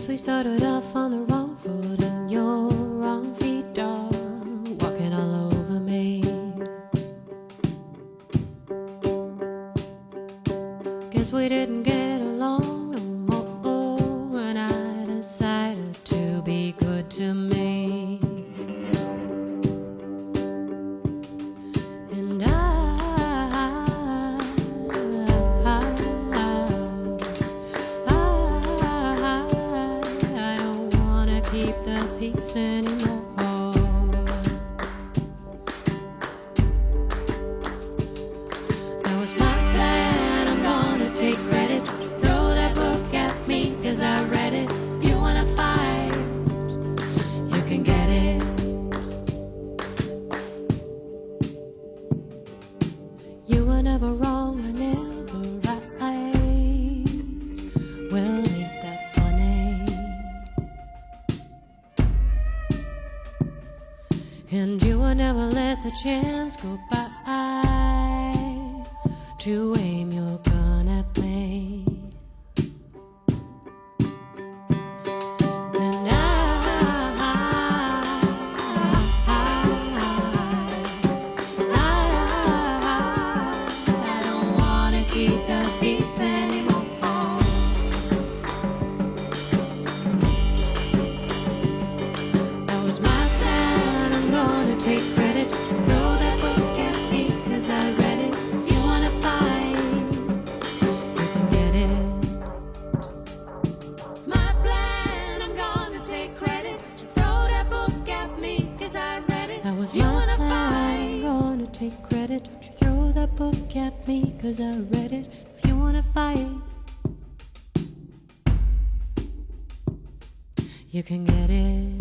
Guess we started off on the wrong foot, and your wrong feet are walking all over me. Guess we didn't get along no more, and I decided to be good to me. And I don't wanna keep the peace anymore. That was my plan, I'm gonna take credit. Throw that book at me, 'cause I read it. If you wanna fight, you can get it. You were never wrong, I never right. Well, ain't that funny? And you would never let the chance go by to aim your gun at me. And I don't wanna keep the peace anymore. That was my plan, I'm gonna take credit. Throw that book at me, 'cause I read it. If you wanna fight, you can get it. It's my plan, I'm gonna take credit. Throw that book at me, 'cause I read it. That was my plan, I'm gonna take credit. Don't you throw that book at me, 'cause I read it. If you wanna fight, you can get it.